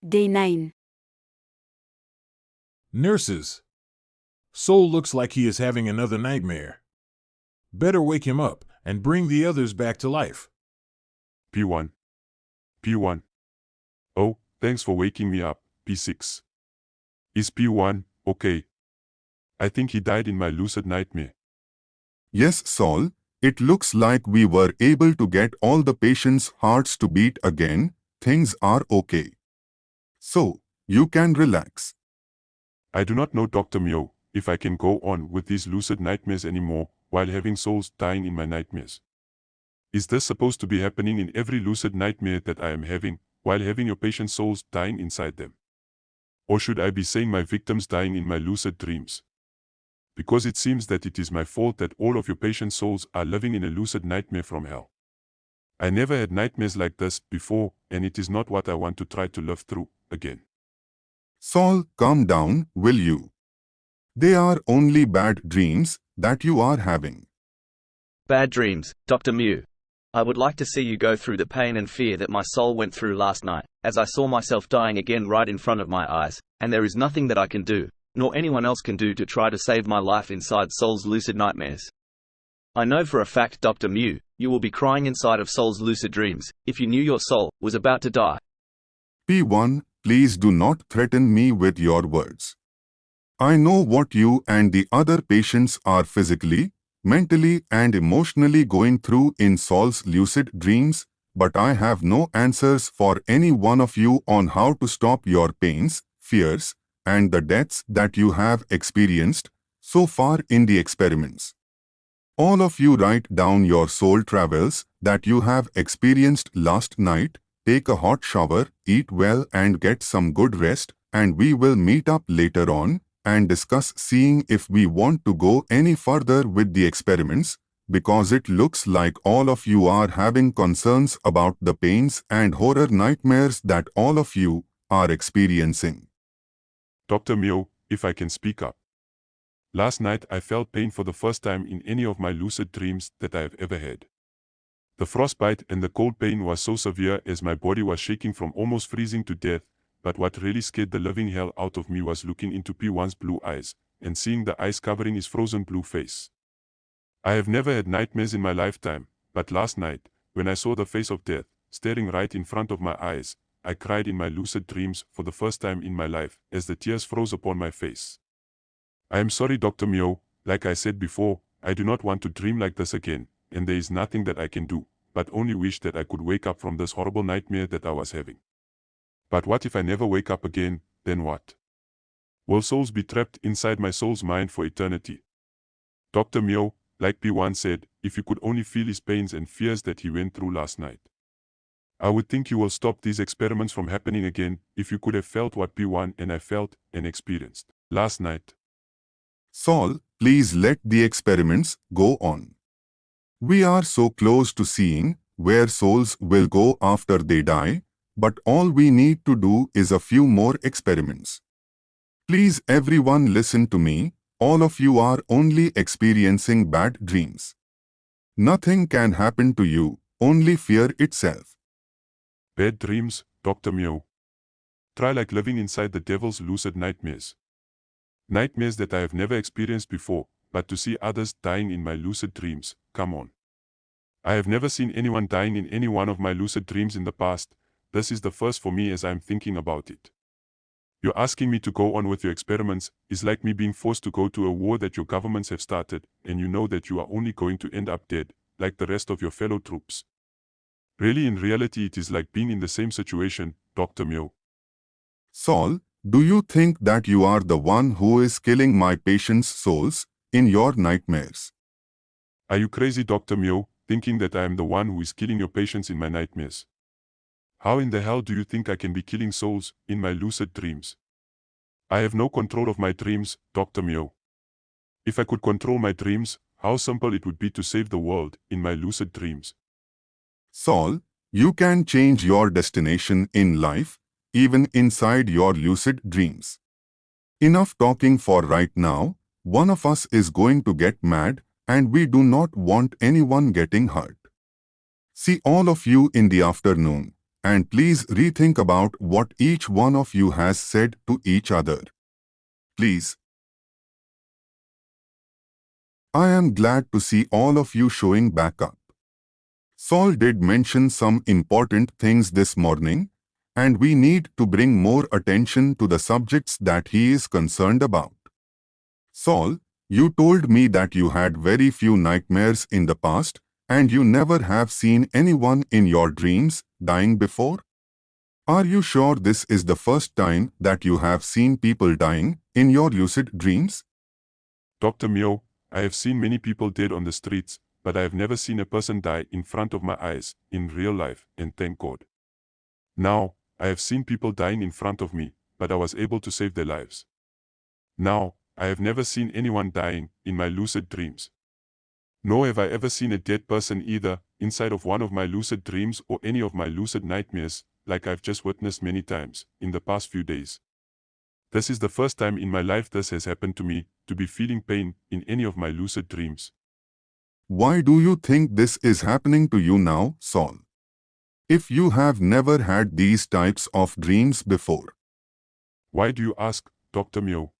Day 9. Nurses. Sol looks like he is having another nightmare. Better wake him up and bring the others back to life. P1. P1. Oh, thanks for waking me up, P6. Is P1 okay? I think he died in my lucid nightmare. Yes, Sol, it looks like we were able to get all the patients' hearts to beat again. Things are okay. So, you can relax. I do not know, Dr. Mio, if I can go on with these lucid nightmares anymore while having souls dying in my nightmares. Is this supposed to be happening in every lucid nightmare that I am having while having your patient's souls dying inside them? Or should I be saying my victims dying in my lucid dreams? Because it seems that it is my fault that all of your patient's souls are living in a lucid nightmare from hell. I never had nightmares like this before, and it is not what I want to try to live through again. Sol, calm down, will you? They are only bad dreams that you are having. Bad dreams, Dr. Mew. I would like to see you go through the pain and fear that my soul went through last night, as I saw myself dying again right in front of my eyes, and there is nothing that I can do, nor anyone else can do to try to save my life inside Sol's lucid nightmares. I know for a fact, Dr. Mew, you will be crying inside of Sol's lucid dreams, if you knew your soul was about to die. P1, please do not threaten me with your words. I know what you and the other patients are physically, mentally and emotionally going through in Sol's lucid dreams, but I have no answers for any one of you on how to stop your pains, fears, and the deaths that you have experienced so far in the experiments. All of you write down your soul travels that you have experienced last night, take a hot shower, eat well and get some good rest, and we will meet up later on and discuss seeing if we want to go any further with the experiments, because it looks like all of you are having concerns about the pains and horror nightmares that all of you are experiencing. Dr. Mio, if I can speak up. Last night I felt pain for the first time in any of my lucid dreams that I have ever had. The frostbite and the cold pain was so severe as my body was shaking from almost freezing to death, but what really scared the living hell out of me was looking into P1's blue eyes and seeing the ice covering his frozen blue face. I have never had nightmares in my lifetime, but last night, when I saw the face of death staring right in front of my eyes, I cried in my lucid dreams for the first time in my life as the tears froze upon my face. I am sorry, Dr. Mio, like I said before, I do not want to dream like this again, and there is nothing that I can do, but only wish that I could wake up from this horrible nightmare that I was having. But what if I never wake up again, then what? Will souls be trapped inside my soul's mind for eternity? Dr. Mio, like P1 said, if you could only feel his pains and fears that he went through last night. I would think you will stop these experiments from happening again if you could have felt what P1 and I felt and experienced last night. Sol, please let the experiments go on. We are so close to seeing where souls will go after they die, but all we need to do is a few more experiments. Please everyone listen to me, all of you are only experiencing bad dreams. Nothing can happen to you, only fear itself. Bad dreams, Dr. Mio. Try like living inside the devil's lucid nightmares. Nightmares that I have never experienced before, but to see others dying in my lucid dreams, come on. I have never seen anyone dying in any one of my lucid dreams in the past. This is the first for me as I am thinking about it. You're asking me to go on with your experiments is like me being forced to go to a war that your governments have started, and you know that you are only going to end up dead, like the rest of your fellow troops. Really, in reality, it is like being in the same situation, Dr. Mio. Sol, do you think that you are the one who is killing my patients' souls in your nightmares? Are you crazy, Dr. Mio, thinking that I am the one who is killing your patients in my nightmares? How in the hell do you think I can be killing souls in my lucid dreams? I have no control of my dreams, Dr. Mio. If I could control my dreams, how simple it would be to save the world in my lucid dreams. Sol, you can change your destination in life, even inside your lucid dreams. Enough talking for right now. One of us is going to get mad, and we do not want anyone getting hurt. See all of you in the afternoon. and please rethink about what each one of you has said to each other. Please. I am glad to see all of you showing back up. Saul did mention some important things this morning, and we need to bring more attention to the subjects that he is concerned about. Saul, you told me that you had very few nightmares in the past, and you never have seen anyone in your dreams dying before? Are you sure this is the first time that you have seen people dying in your lucid dreams? Dr. Mio, I have seen many people dead on the streets, but I have never seen a person die in front of my eyes, in real life, and thank God. Now, I have seen people dying in front of me, but I was able to save their lives. Now, I have never seen anyone dying in my lucid dreams. Nor have I ever seen a dead person either, inside of one of my lucid dreams or any of my lucid nightmares, like I've just witnessed many times, in the past few days. This is the first time in my life this has happened to me, to be feeling pain in any of my lucid dreams. Why do you think this is happening to you now, Saul? If you have never had these types of dreams before. Why do you ask, Dr. Mio?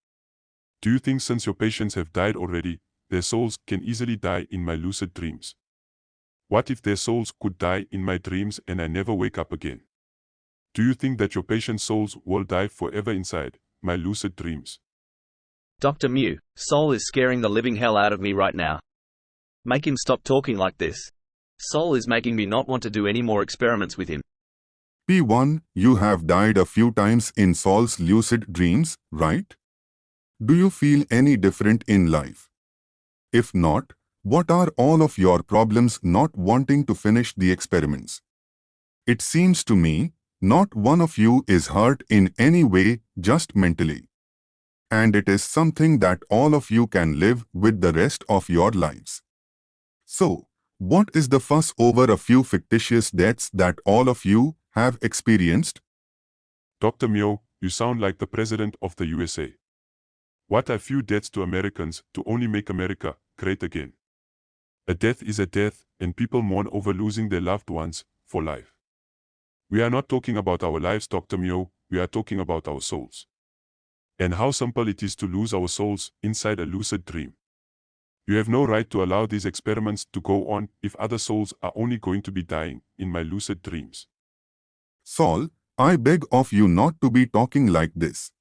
Do you think since your patients have died already, their souls can easily die in my lucid dreams? What if their souls could die in my dreams and I never wake up again? Do you think that your patients' souls will die forever inside my lucid dreams? Dr. Mew, Sol is scaring the living hell out of me right now. Make him stop talking like this. Sol is making me not want to do any more experiments with him. P1, you have died a few times in Saul's lucid dreams, right? Do you feel any different in life? If not, what are all of your problems not wanting to finish the experiments? It seems to me, not one of you is hurt in any way, just mentally. And it is something that all of you can live with the rest of your lives. So, what is the fuss over a few fictitious deaths that all of you have experienced? Dr. Mio, you sound like the President of the USA. What are few deaths to Americans to only make America great again? A death is a death, and people mourn over losing their loved ones for life. We are not talking about our lives, Dr. Mio, we are talking about our souls. And how simple it is to lose our souls inside a lucid dream. You have no right to allow these experiments to go on if other souls are only going to be dying in my lucid dreams. Saul, I beg of you not to be talking like this.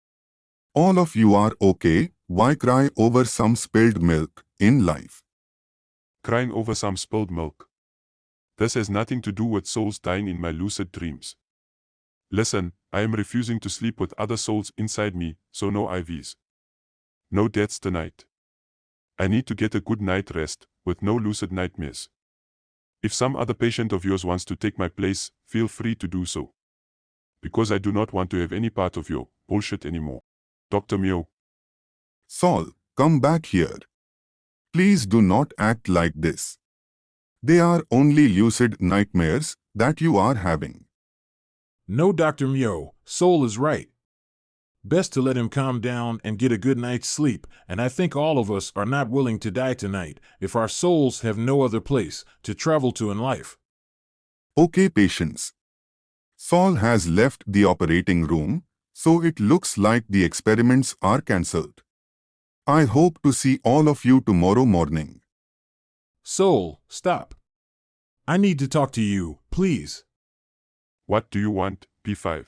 All of you are okay, why cry over some spilled milk in life? Crying over some spilled milk. This has nothing to do with souls dying in my lucid dreams. Listen, I am refusing to sleep with other souls inside me, so no IVs. No deaths tonight. I need to get a good night rest, with no lucid nightmares. If some other patient of yours wants to take my place, feel free to do so. Because I do not want to have any part of your bullshit anymore. Dr. Mio. Saul, come back here. Please do not act like this. They are only lucid nightmares that you are having. No, Dr. Mio, Soul is right. Best to let him calm down and get a good night's sleep, and I think all of us are not willing to die tonight if our souls have no other place to travel to in life. Okay, patients. Saul has left the operating room, so it looks like the experiments are cancelled. I hope to see all of you tomorrow morning. Soul, stop. I need to talk to you, please. What do you want, P5?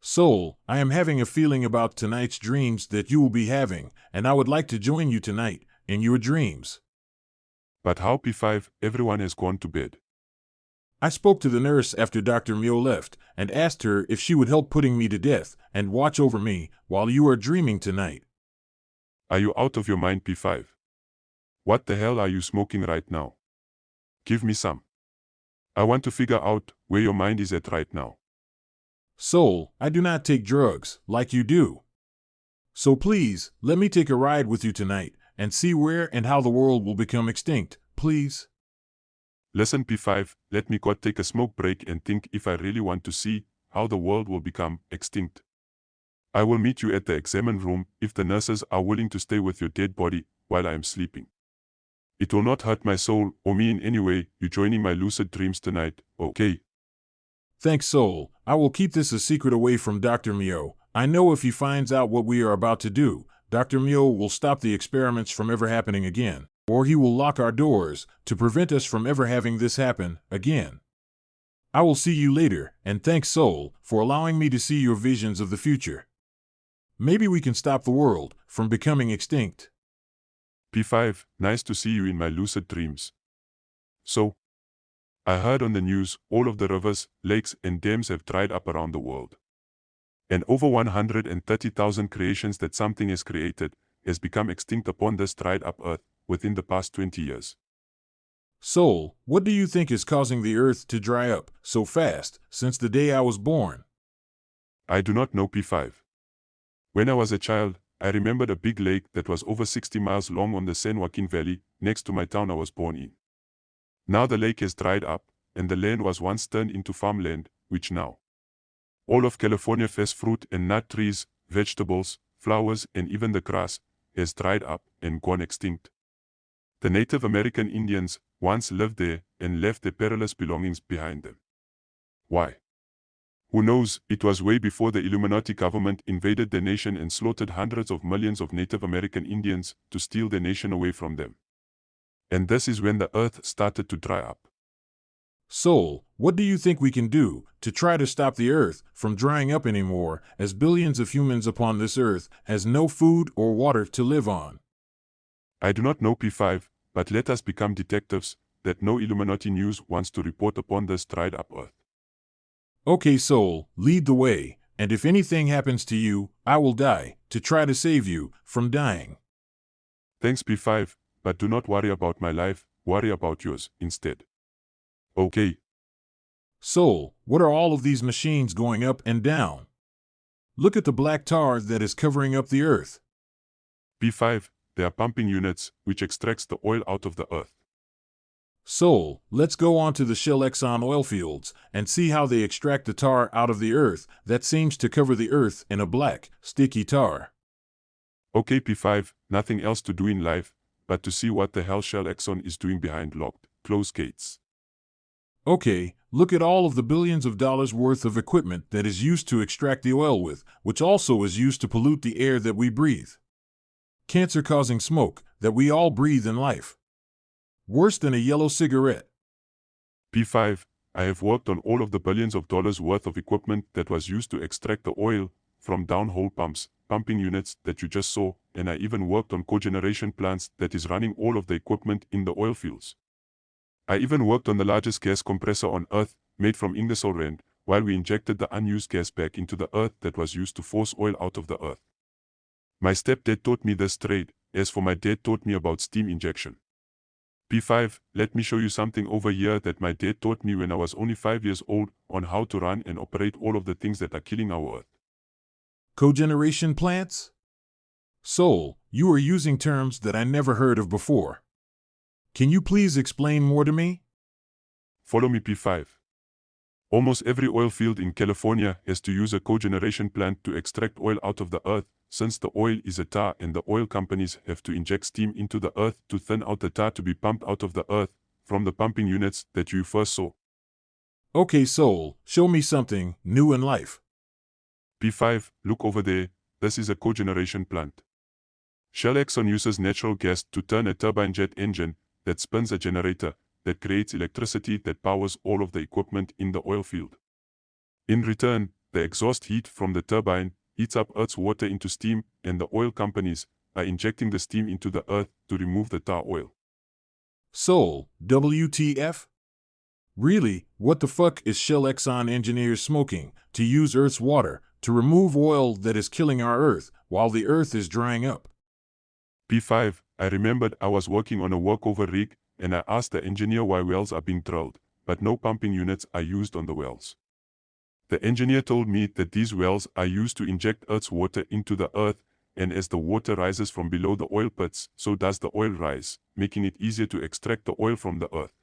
Soul, I am having a feeling about tonight's dreams that you will be having, and I would like to join you tonight in your dreams. But how, P5? Everyone has gone to bed. I spoke to the nurse after Dr. Mio left and asked her if she would help putting me to death and watch over me while you are dreaming tonight. Are you out of your mind, P5? What the hell are you smoking right now? Give me some. I want to figure out where your mind is at right now. Soul, I do not take drugs like you do. So please, let me take a ride with you tonight and see where and how the world will become extinct, please. Listen, P5, let me go take a smoke break and think if I really want to see how the world will become extinct. I will meet you at the examine room if the nurses are willing to stay with your dead body while I am sleeping. It will not hurt my soul or me in any way, you joining my lucid dreams tonight, okay? Thanks, Soul. I will keep this a secret away from Dr. Mio. I know if he finds out what we are about to do, Dr. Mio will stop the experiments from ever happening again, or he will lock our doors to prevent us from ever having this happen again. I will see you later, and thanks, Soul, for allowing me to see your visions of the future. Maybe we can stop the world from becoming extinct. P5, nice to see you in my lucid dreams. So, I heard on the news all of the rivers, lakes, and dams have dried up around the world. And over 130,000 creations that something has created has become extinct upon this dried up earth within the past 20 years. Soul, what do you think is causing the earth to dry up so fast since the day I was born? I do not know, P5. When I was a child, I remembered a big lake that was over 60 miles long on the San Joaquin Valley next to my town I was born in. Now the lake has dried up, and the land was once turned into farmland, which now all of California fast fruit and nut trees, vegetables, flowers, and even the grass has dried up and gone extinct. The Native American Indians once lived there and left their perilous belongings behind them. Why? Who knows? It was way before the Illuminati government invaded the nation and slaughtered hundreds of millions of Native American Indians to steal their nation away from them. And this is when the earth started to dry up. Soul, what do you think we can do to try to stop the earth from drying up anymore, as billions of humans upon this earth has no food or water to live on? I do not know, P5, but let us become detectives that no Illuminati news wants to report upon this dried up earth. Okay, Soul, lead the way, and if anything happens to you, I will die to try to save you from dying. Thanks, P5, but do not worry about my life, worry about yours instead. Okay. Soul, what are all of these machines going up and down? Look at the black tar that is covering up the earth. P5, they are pumping units which extracts the oil out of the earth. Soul, let's go on to the Shell Exxon oil fields and see how they extract the tar out of the earth that seems to cover the earth in a black, sticky tar. Okay, P5, nothing else to do in life but to see what the hell Shell Exxon is doing behind locked, closed gates. Okay, look at all of the billions of dollars worth of equipment that is used to extract the oil with, which also is used to pollute the air that we breathe. Cancer-causing smoke that we all breathe in life. Worse than a yellow cigarette. P5, I have worked on all of the billions of dollars worth of equipment that was used to extract the oil from downhole pumps, pumping units that you just saw, and I even worked on cogeneration plants that is running all of the equipment in the oil fields. I even worked on the largest gas compressor on Earth, made from Ingersoll Rand, while we injected the unused gas back into the earth that was used to force oil out of the earth. My stepdad taught me this trade, as for my dad taught me about steam injection. P5, let me show you something over here that my dad taught me when I was only 5 years old on how to run and operate all of the things that are killing our earth. Cogeneration plants? Soul, you are using terms that I never heard of before. Can you please explain more to me? Follow me, P5. Almost every oil field in California has to use a cogeneration plant to extract oil out of the earth, since the oil is a tar and the oil companies have to inject steam into the earth to thin out the tar to be pumped out of the earth from the pumping units that you first saw. Okay, Soul, show me something new in life. P5, look over there, this is a cogeneration plant. Shell Exxon uses natural gas to turn a turbine jet engine that spins a generator that creates electricity that powers all of the equipment in the oil field. In return, the exhaust heat from the turbine heats up Earth's water into steam, and the oil companies are injecting the steam into the earth to remove the tar oil. Soul, WTF? Really, what the fuck is Shell Exxon engineers smoking to use Earth's water to remove oil that is killing our Earth while the Earth is drying up? P5, I remembered I was working on a workover rig, and I asked the engineer why wells are being drilled, but no pumping units are used on the wells. The engineer told me that these wells are used to inject Earth's water into the earth, and as the water rises from below the oil pits, so does the oil rise, making it easier to extract the oil from the earth.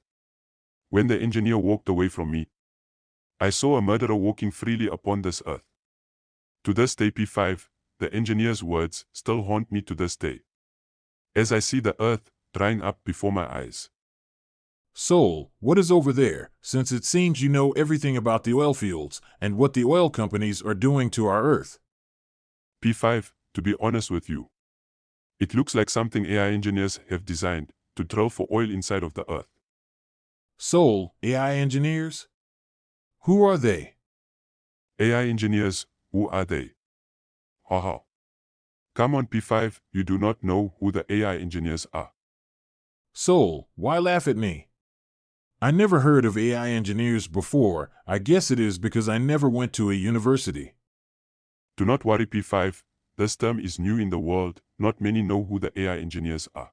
When the engineer walked away from me, I saw a murderer walking freely upon this earth. To this day, P5, the engineer's words still haunt me to this day, as I see the earth drying up before my eyes. Soul, what is over there, since it seems you know everything about the oil fields and what the oil companies are doing to our Earth? P5, to be honest with you, it looks like something AI engineers have designed to drill for oil inside of the Earth. Soul, AI engineers? Who are they? AI engineers, who are they? Haha. Come on P5, you do not know who the AI engineers are. Soul, why laugh at me? I never heard of AI engineers before. I guess it is because I never went to a university. Do not worry P5, this term is new in the world, not many know who the AI engineers are.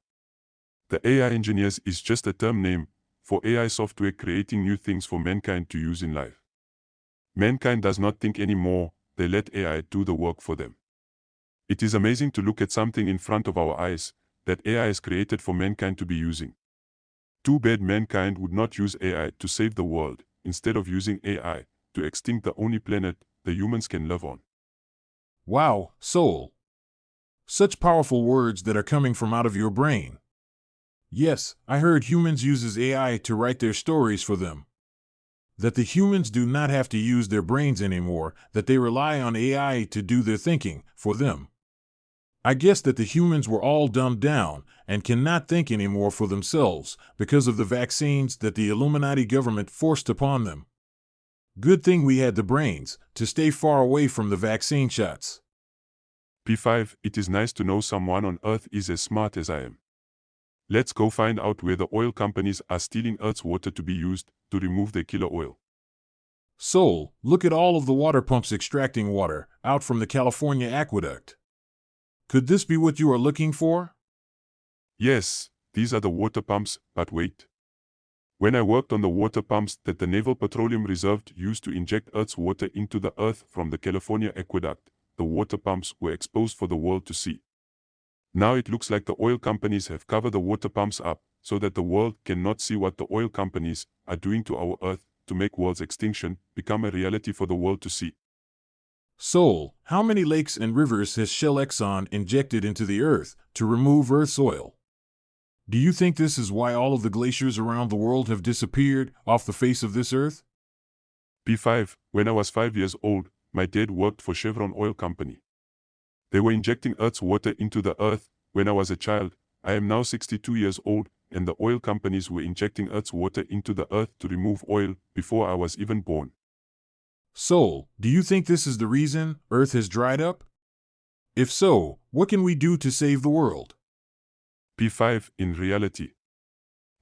The AI engineers is just a term name for AI software creating new things for mankind to use in life. Mankind does not think anymore, they let AI do the work for them. It is amazing to look at something in front of our eyes that AI has created for mankind to be using. Too bad mankind would not use AI to save the world, instead of using AI to extinct the only planet the humans can live on. Wow, Soul. Such powerful words that are coming from out of your brain. Yes, I heard humans uses AI to write their stories for them. That the humans do not have to use their brains anymore, that they rely on AI to do their thinking for them. I guess that the humans were all dumbed down and cannot think anymore for themselves because of the vaccines that the Illuminati government forced upon them. Good thing we had the brains to stay far away from the vaccine shots. P5, it is nice to know someone on Earth is as smart as I am. Let's go find out where the oil companies are stealing Earth's water to be used to remove their killer oil. Soul, look at all of the water pumps extracting water out from the California aqueduct. Could this be what you are looking for? Yes, these are the water pumps, but wait. When I worked on the water pumps that the Naval Petroleum Reserve used to inject Earth's water into the Earth from the California aqueduct, the water pumps were exposed for the world to see. Now it looks like the oil companies have covered the water pumps up so that the world cannot see what the oil companies are doing to our Earth to make world's extinction become a reality for the world to see. Soul, how many lakes and rivers has Shell Exxon injected into the Earth to remove Earth's oil? Do you think this is why all of the glaciers around the world have disappeared off the face of this Earth? P5, when I was 5 years old, my dad worked for Chevron Oil Company. They were injecting Earth's water into the Earth when I was a child. I am now 62 years old, and the oil companies were injecting Earth's water into the Earth to remove oil before I was even born. Soul, do you think this is the reason Earth has dried up? If so, what can we do to save the world? P5, in reality,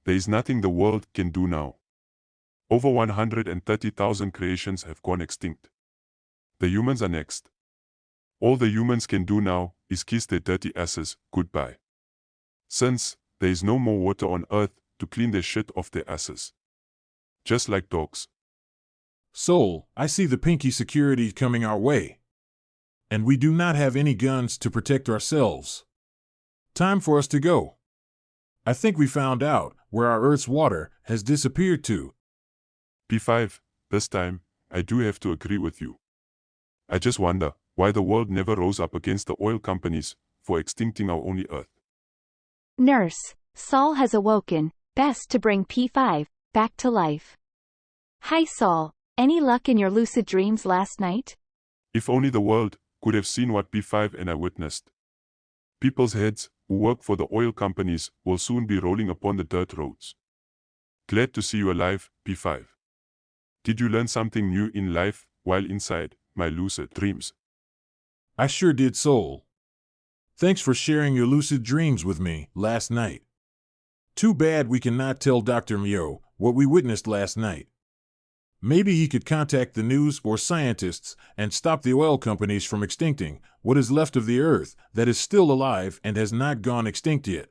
there is nothing the world can do now. Over 130,000 creations have gone extinct. The humans are next. All the humans can do now is kiss their dirty asses goodbye. Since there is no more water on Earth to clean their shit off their asses. Just like dogs. Soul, I see the pinky security coming our way. And we do not have any guns to protect ourselves. Time for us to go. I think we found out where our Earth's water has disappeared to. P5, this time, I do have to agree with you. I just wonder why the world never rose up against the oil companies for extincting our only Earth. Nurse, Saul has awoken, best to bring P5 back to life. Hi Saul, any luck in your lucid dreams last night? If only the world could have seen what P5 and I witnessed. People's heads who work for the oil companies will soon be rolling upon the dirt roads. Glad to see you alive, P5. Did you learn something new in life while inside my lucid dreams? I sure did, Soul. Thanks for sharing your lucid dreams with me last night. Too bad we cannot tell Dr. Mio what we witnessed last night. Maybe he could contact the news or scientists and stop the oil companies from extincting what is left of the Earth that is still alive and has not gone extinct yet.